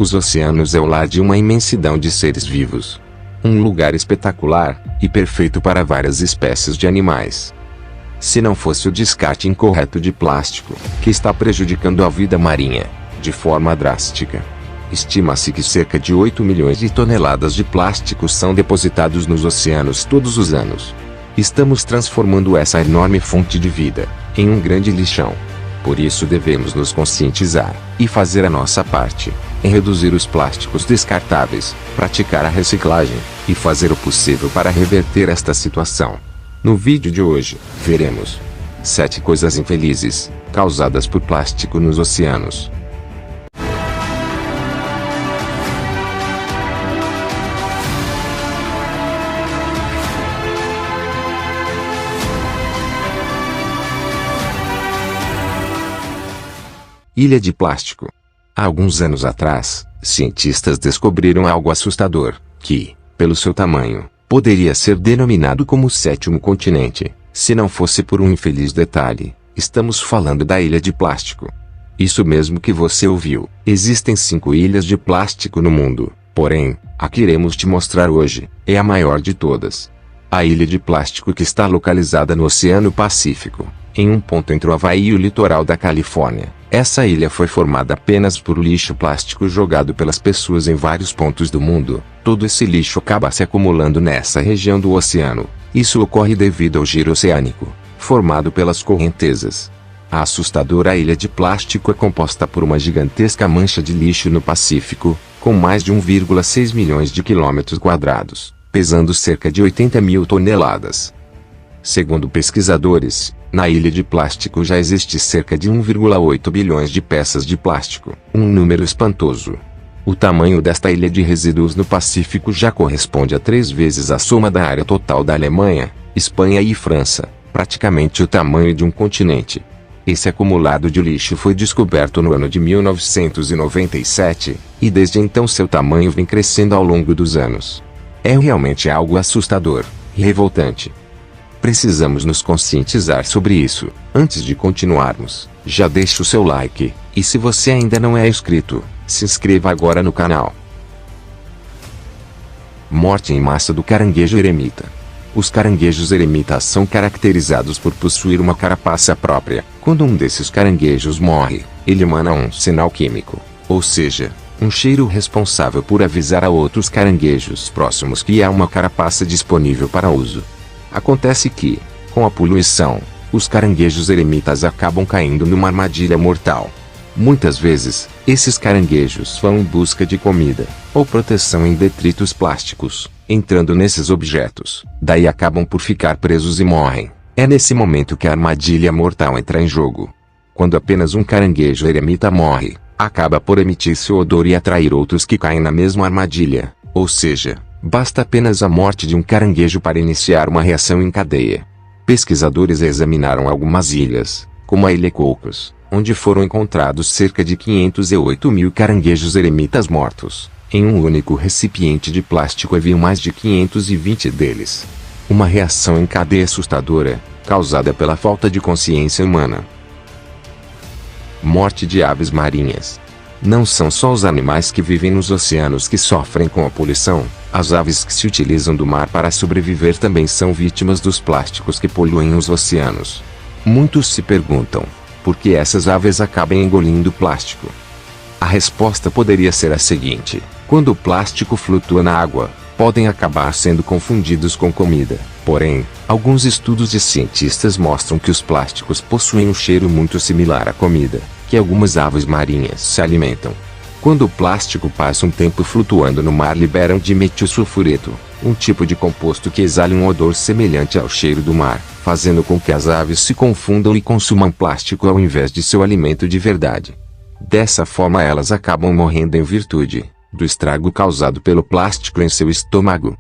Os oceanos é o lar de uma imensidão de seres vivos. Um lugar espetacular e perfeito para várias espécies de animais. Se não fosse o descarte incorreto de plástico, que está prejudicando a vida marinha, de forma drástica. Estima-se que cerca de 8 milhões de toneladas de plástico são depositados nos oceanos todos os anos. Estamos transformando essa enorme fonte de vida em um grande lixão. Por isso devemos nos conscientizar e fazer a nossa parte em reduzir os plásticos descartáveis, praticar a reciclagem e fazer o possível para reverter esta situação. No vídeo de hoje, veremos 7 coisas infelizes causadas por plástico nos oceanos. Ilha de plástico. Há alguns anos atrás, cientistas descobriram algo assustador, que, pelo seu tamanho, poderia ser denominado como o 7º continente, se não fosse por um infeliz detalhe. Estamos falando da ilha de plástico. Isso mesmo que você ouviu. Existem 5 ilhas de plástico no mundo, porém, a que iremos te mostrar hoje, é a maior de todas. A ilha de plástico que está localizada no Oceano Pacífico, em um ponto entre o Havaí e o litoral da Califórnia. Essa ilha foi formada apenas por lixo plástico jogado pelas pessoas em vários pontos do mundo. Todo esse lixo acaba se acumulando nessa região do oceano. Isso ocorre devido ao giro oceânico, formado pelas correntezas. A assustadora ilha de plástico é composta por uma gigantesca mancha de lixo no Pacífico, com mais de 1,6 milhões de quilômetros quadrados, pesando cerca de 80 mil toneladas. Segundo pesquisadores, na ilha de plástico já existe cerca de 1,8 bilhões de peças de plástico, um número espantoso. O tamanho desta ilha de resíduos no Pacífico já corresponde a 3 vezes a soma da área total da Alemanha, Espanha e França, praticamente o tamanho de um continente. Esse acumulado de lixo foi descoberto no ano de 1997, e desde então seu tamanho vem crescendo ao longo dos anos. É realmente algo assustador e revoltante. Precisamos nos conscientizar sobre isso. Antes de continuarmos, já deixe o seu like, e se você ainda não é inscrito, se inscreva agora no canal. Morte em massa do caranguejo eremita. Os caranguejos eremitas são caracterizados por possuir uma carapaça própria. Quando um desses caranguejos morre, ele emana um sinal químico, ou seja, um cheiro responsável por avisar a outros caranguejos próximos que há uma carapaça disponível para uso. Acontece que, com a poluição, os caranguejos eremitas acabam caindo numa armadilha mortal. Muitas vezes, esses caranguejos vão em busca de comida ou proteção em detritos plásticos, entrando nesses objetos. Daí acabam por ficar presos e morrem. É nesse momento que a armadilha mortal entra em jogo. Quando apenas um caranguejo eremita morre, acaba por emitir seu odor e atrair outros que caem na mesma armadilha, ou seja, basta apenas a morte de um caranguejo para iniciar uma reação em cadeia. Pesquisadores examinaram algumas ilhas, como a Ilha Cocos, onde foram encontrados cerca de 508 mil caranguejos eremitas mortos. Em um único recipiente de plástico havia mais de 520 deles. Uma reação em cadeia assustadora, causada pela falta de consciência humana. Morte de aves marinhas. Não são só os animais que vivem nos oceanos que sofrem com a poluição. As aves que se utilizam do mar para sobreviver também são vítimas dos plásticos que poluem os oceanos. Muitos se perguntam, por que essas aves acabam engolindo plástico? A resposta poderia ser a seguinte: quando o plástico flutua na água, podem acabar sendo confundidos com comida. Porém, alguns estudos de cientistas mostram que os plásticos possuem um cheiro muito similar à comida, que algumas aves marinhas se alimentam. Quando o plástico passa um tempo flutuando no mar, liberam dimetilsulfureto, um tipo de composto que exala um odor semelhante ao cheiro do mar, fazendo com que as aves se confundam e consumam plástico ao invés de seu alimento de verdade. Dessa forma elas acabam morrendo em virtude do estrago causado pelo plástico em seu estômago.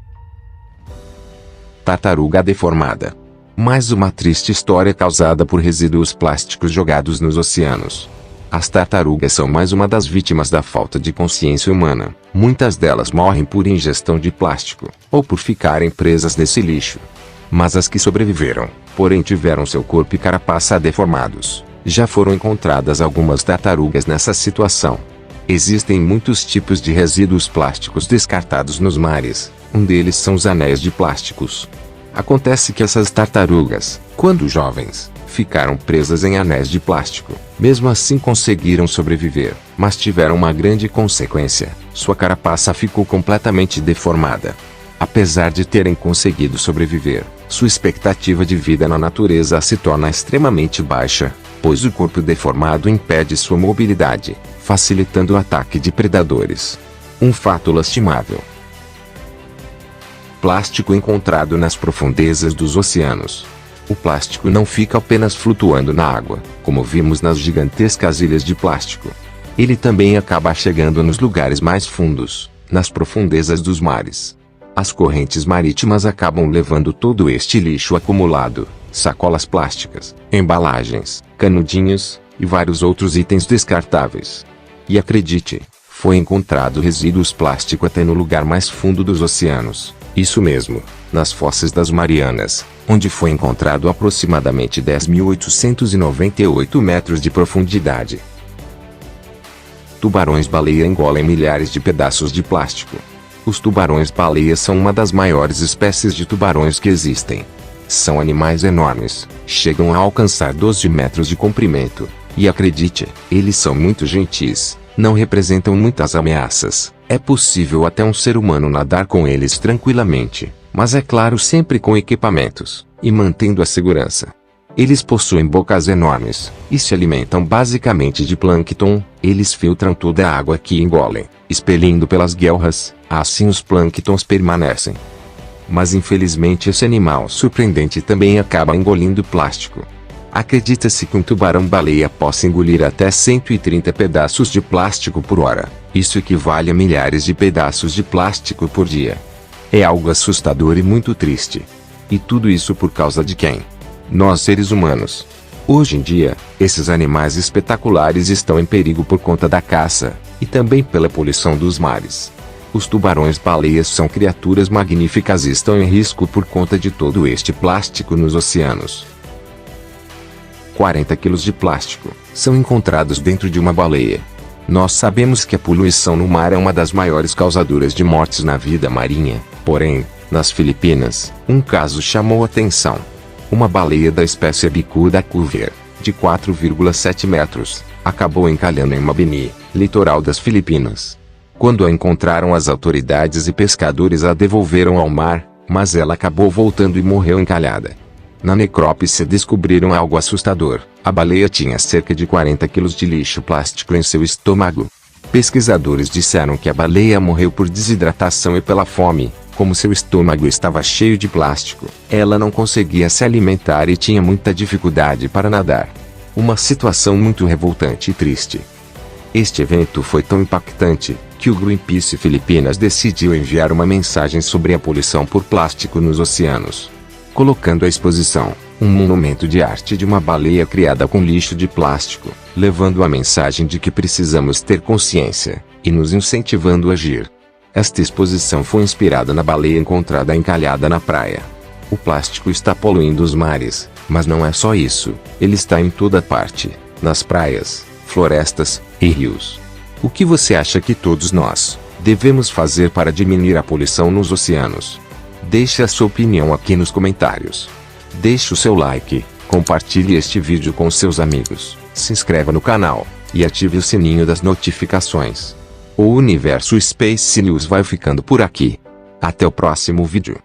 Tartaruga deformada. Mais uma triste história causada por resíduos plásticos jogados nos oceanos. As tartarugas são mais uma das vítimas da falta de consciência humana. Muitas delas morrem por ingestão de plástico, ou por ficarem presas nesse lixo. Mas as que sobreviveram, porém tiveram seu corpo e carapaça deformados. Já foram encontradas algumas tartarugas nessa situação. Existem muitos tipos de resíduos plásticos descartados nos mares. Um deles são os anéis de plásticos. Acontece que essas tartarugas, quando jovens, ficaram presas em anéis de plástico. Mesmo assim conseguiram sobreviver, mas tiveram uma grande consequência: sua carapaça ficou completamente deformada. Apesar de terem conseguido sobreviver, sua expectativa de vida na natureza se torna extremamente baixa, pois o corpo deformado impede sua mobilidade, facilitando o ataque de predadores. Um fato lastimável. Plástico encontrado nas profundezas dos oceanos. O plástico não fica apenas flutuando na água, como vimos nas gigantescas ilhas de plástico. Ele também acaba chegando nos lugares mais fundos, nas profundezas dos mares. As correntes marítimas acabam levando todo este lixo acumulado: sacolas plásticas, embalagens, canudinhos e vários outros itens descartáveis. E acredite, foi encontrado resíduos plásticos até no lugar mais fundo dos oceanos. Isso mesmo, nas fossas das Marianas, onde foi encontrado aproximadamente 10.898 metros de profundidade. Tubarões-baleia engolem milhares de pedaços de plástico. Os tubarões-baleia são uma das maiores espécies de tubarões que existem. São animais enormes, chegam a alcançar 12 metros de comprimento, e acredite, eles são muito gentis, não representam muitas ameaças. É possível até um ser humano nadar com eles tranquilamente, mas é claro, sempre com equipamentos, e mantendo a segurança. Eles possuem bocas enormes, e se alimentam basicamente de plâncton. Eles filtram toda a água que engolem, expelindo pelas guelras, assim os plânctons permanecem. Mas infelizmente esse animal surpreendente também acaba engolindo plástico. Acredita-se que um tubarão-baleia possa engolir até 130 pedaços de plástico por hora. Isso equivale a milhares de pedaços de plástico por dia. É algo assustador e muito triste. E tudo isso por causa de quem? Nós, seres humanos. Hoje em dia, esses animais espetaculares estão em perigo por conta da caça, e também pela poluição dos mares. Os tubarões-baleias são criaturas magníficas e estão em risco por conta de todo este plástico nos oceanos. 40 quilos de plástico são encontrados dentro de uma baleia. Nós sabemos que a poluição no mar é uma das maiores causadoras de mortes na vida marinha, porém, nas Filipinas, um caso chamou atenção. Uma baleia da espécie bicuda couver, de 4,7 metros, acabou encalhando em Mabini, litoral das Filipinas. Quando a encontraram, as autoridades e pescadores a devolveram ao mar, mas ela acabou voltando e morreu encalhada. Na necrópsia descobriram algo assustador: a baleia tinha cerca de 40 quilos de lixo plástico em seu estômago. Pesquisadores disseram que a baleia morreu por desidratação e pela fome. Como seu estômago estava cheio de plástico, ela não conseguia se alimentar e tinha muita dificuldade para nadar. Uma situação muito revoltante e triste. Este evento foi tão impactante, que o Greenpeace Filipinas decidiu enviar uma mensagem sobre a poluição por plástico nos oceanos, colocando à exposição um monumento de arte de uma baleia criada com lixo de plástico, levando a mensagem de que precisamos ter consciência, e nos incentivando a agir. Esta exposição foi inspirada na baleia encontrada encalhada na praia. O plástico está poluindo os mares, mas não é só isso, ele está em toda parte, nas praias, florestas e rios. O que você acha que todos nós devemos fazer para diminuir a poluição nos oceanos? Deixe a sua opinião aqui nos comentários. Deixe o seu like, compartilhe este vídeo com seus amigos, se inscreva no canal e ative o sininho das notificações. O Universo Space News vai ficando por aqui. Até o próximo vídeo.